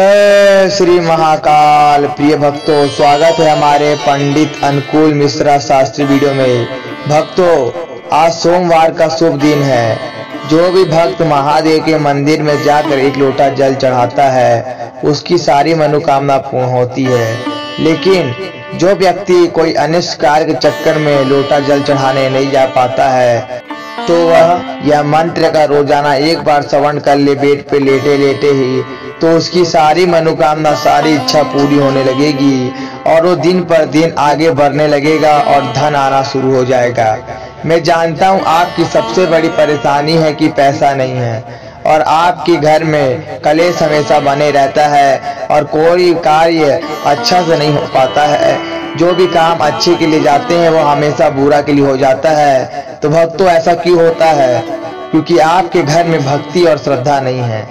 जय श्री महाकाल। प्रिय भक्तों, स्वागत है हमारे पंडित अनुकूल मिश्रा शास्त्री वीडियो में। भक्तों, आज सोमवार का शुभ दिन है। जो भी भक्त महादेव के मंदिर में जाकर एक लोटा जल चढ़ाता है उसकी सारी मनोकामना पूर्ण होती है। लेकिन जो व्यक्ति कोई अनिष्ट कार्य के चक्कर में लोटा जल चढ़ाने नहीं जा पाता है तो वह यह मंत्र का रोजाना एक बार श्रवण कर ले बेड पे लेटे लेटे ही, तो उसकी सारी मनोकामना सारी इच्छा पूरी होने लगेगी और वो दिन पर दिन आगे बढ़ने लगेगा और धन आना शुरू हो जाएगा। मैं जानता हूँ आपकी सबसे बड़ी परेशानी है कि पैसा नहीं है और आपके घर में कलेश हमेशा बने रहता है और कोई कार्य अच्छा से नहीं हो पाता है। जो भी काम अच्छे के लिए जाते हैं वो हमेशा बुरा के लिए हो जाता है। तो भक्तों, ऐसा क्यों होता है? क्योंकि आपके घर में भक्ति और श्रद्धा नहीं है।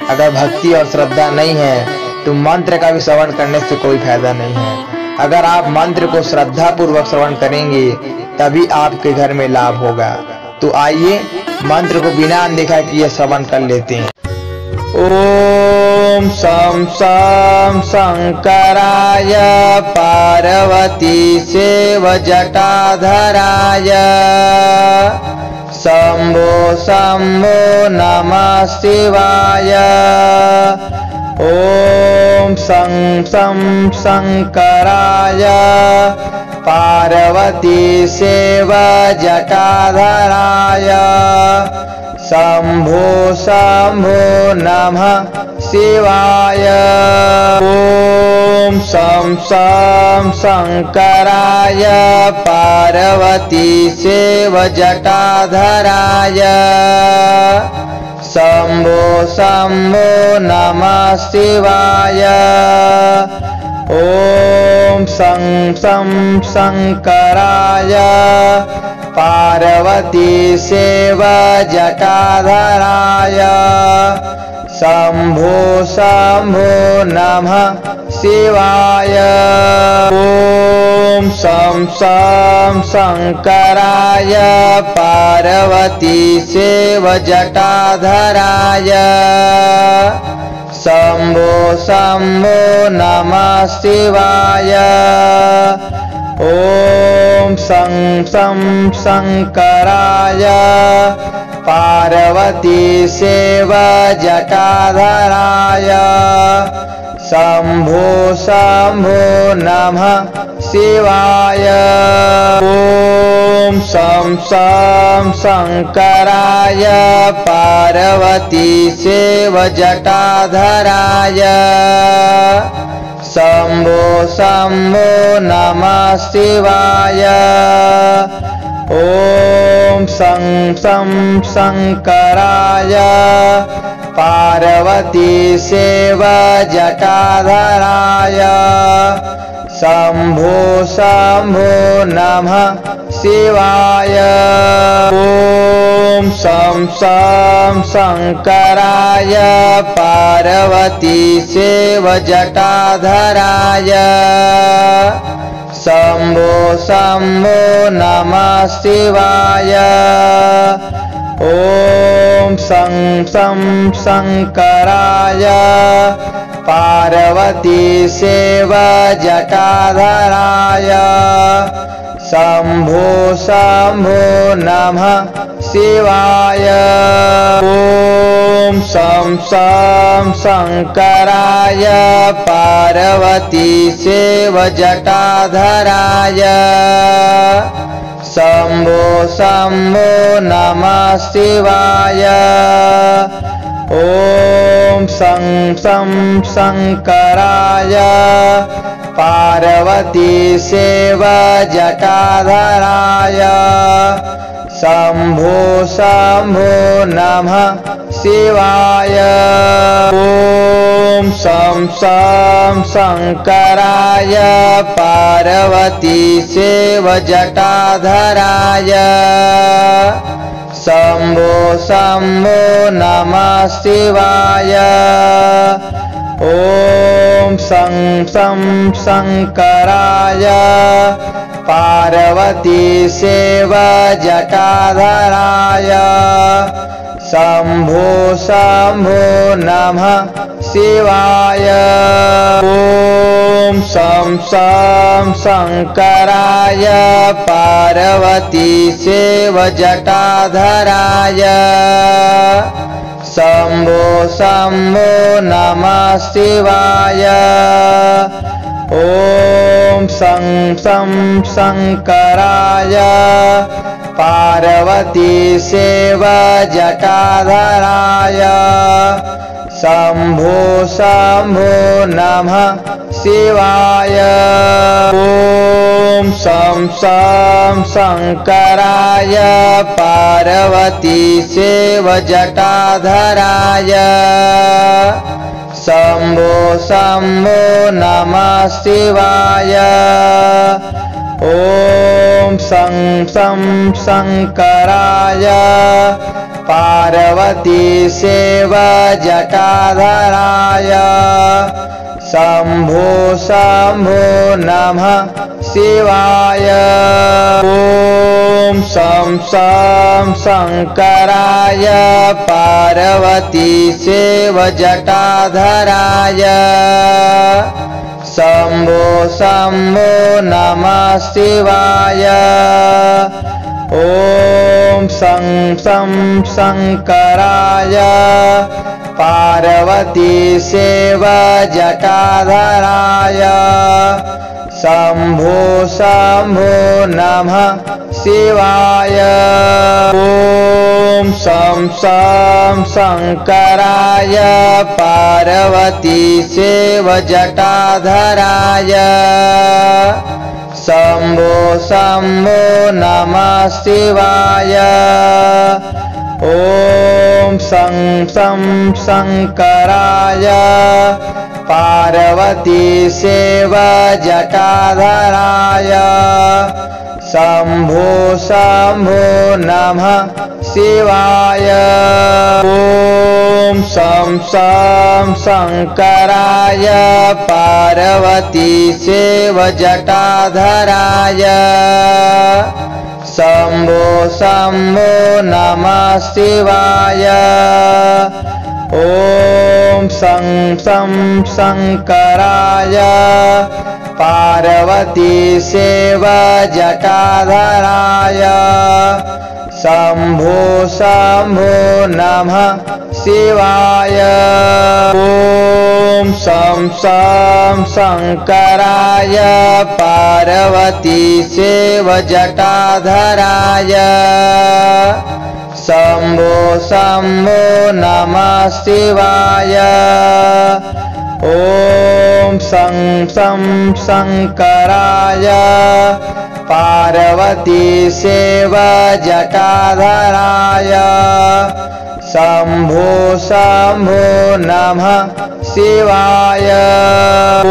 अगर भक्ति और श्रद्धा नहीं है तो मंत्र का भी श्रवण करने से कोई फायदा नहीं है। अगर आप मंत्र को श्रद्धा पूर्वक श्रवण करेंगे तभी आपके घर में लाभ होगा। तो आइए मंत्र को बिना अनदेखा किए श्रवण कर लेते हैं। ओम सं सं शंकराय पार्वती सेव जटाधराय शंभो शंभो नमः शिवाय। ओम सं सं शंकराय पार्वती सेव जटाधराय शंभो शंभो नमः शिवाय। ओम सं सं शंकराय पार्वती सेव जटाधराय शंभो शंभो नमः शिवाय। ओम सं सं शंकराय पार्वती सेव जटाधराय शंभो शंभो नमः शिवाय। ओम सं सं शंकराय पार्वती सेव जटाधराय शंभो शंभो नमः शिवाय। ओम सं सं शंकराय पार्वती सेव जटाधराय शंभो शंभो नमः शिवाय। ओम सं सं शंकराय पार्वती सेव जटाधराय शंभो शंभो नमः शिवाय। ओम सं सं शंकराय पार्वती सेव जटाधराय शंभो शंभो नमः शिवाय। ओम सं सं शंकराय पार्वती सेव जटाधराय शंभो शंभो नमः शिवाय। ओम सं सं शंकराय पार्वती सेव जटाधराय शंभो शंभो नमः शिवाय। ओम सं सं शंकराय पार्वती सेव जटाधराय शंभो शंभो नमः शिवाय। ओम सं सं शंकराय पार्वती सेव जटाधराय शंभो शंभो नमः शिवाय। ओम सं सं शंकराय पार्वती सेव जटाधराय शंभो शंभो नमः शिवाय। ओम सं सं शंकराय पार्वती सेव जटाधराय शंभो शंभो नमः शिवाय। ॐ शं शां शङ्कराय पार्वती शिव जटाधराय। शम्भो शम्भो नमः शिवाय। ॐ शं शां शङ्कराय पार्वती शिव जटाधराय। शम्भो शम्भो नमः शिवाय। ॐ शं शां शङ्कराय पार्वती शिव जटाधराय। शम्भो शम्भो नमः शिवाय। ॐ शं शां शङ्कराय पार्वती शिव जटाधराय। शम्भो शम्भो नमः शिवाय। ॐ शं शां शङ्कराय पार्वती शिव जटाधराय। शम्भो शम्भो नमः शिवाय। ॐ शं शां शङ्कराय पार्वती शिव जटाधराय। शम्भो शम्भो नमः शिवाय। ॐ शं शां शङ्कराय पार्वती शिव जटाधराय। शम्भो शम्भो नमः शिवाय। ॐ शं शां शङ्कराय पार्वती शिव जटाधराय। शम्भो शम्भो नमः शिवाय। ॐ शं शां शङ्कराय पार्वती शिव जटाधराय। शम्भो शम्भो नमः शिवाय। ॐ शं शां शङ्कराय पार्वती शिव जटाधराय। शम्भो शम्भो नमः शिवाय। ॐ शं शां शङ्कराय पार्वती शिव जटाधराय। शम्भो शम्भो नमः शिवाय। ॐ शं शां शङ्कराय पार्वती शिव जटाधराय। शम्भो शम्भो नमः शिवाय।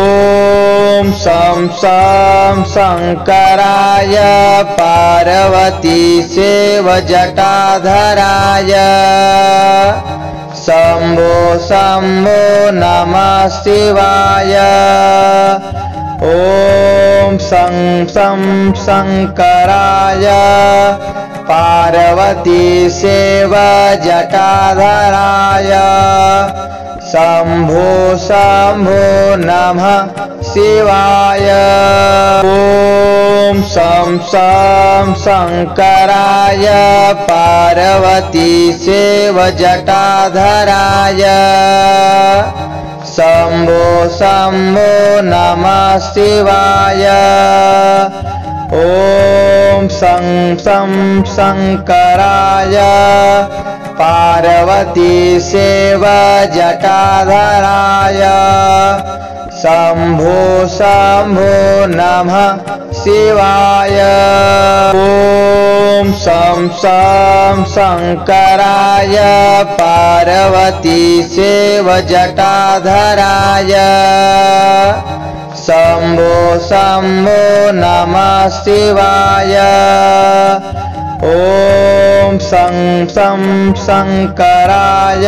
ॐ शं शां शङ्कराय पार्वती शिव जटाधराय। शम्भो शम्भो नमः शिवाय। ॐ शं शां शङ्कराय पार्वती शिव जटाधराय। शम्भो शम्भो नमः शिवाय। ॐ शं शां शङ्कराय पार्वती शिव जटाधराय। शम्भो शम्भो नमः शिवाय। ॐ शं शां शङ्कराय पार्वती शिव जटाधराय। शम्भो शम्भो नमः शिवाय। ॐ शं शां शङ्कराय पार्वती शिव जटाधराय। शम्भो शम्भो नमः शिवाय। ॐ शं शां शङ्कराय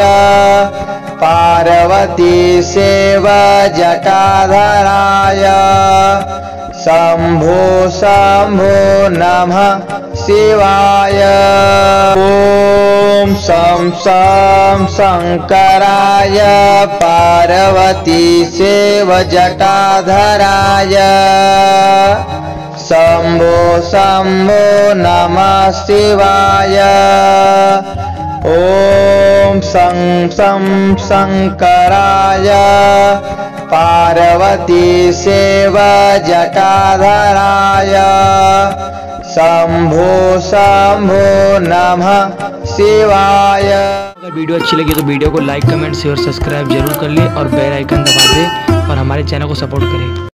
पार्वती शिव जटाधराय। शंभो शंभो नमः शिवाय। ओम शं शं शंकराय पार्वती सेव जटाधराय। शंभो शंभो नमः शिवाय। ओम शं शं शंकराय पार्वती सेव जटाधराय। शंभो शंभो नमः शिवाय। अगर वीडियो अच्छी लगी तो वीडियो को लाइक कमेंट शेयर सब्सक्राइब जरूर कर ले और बेल आइकन दबा दे और हमारे चैनल को सपोर्ट करें।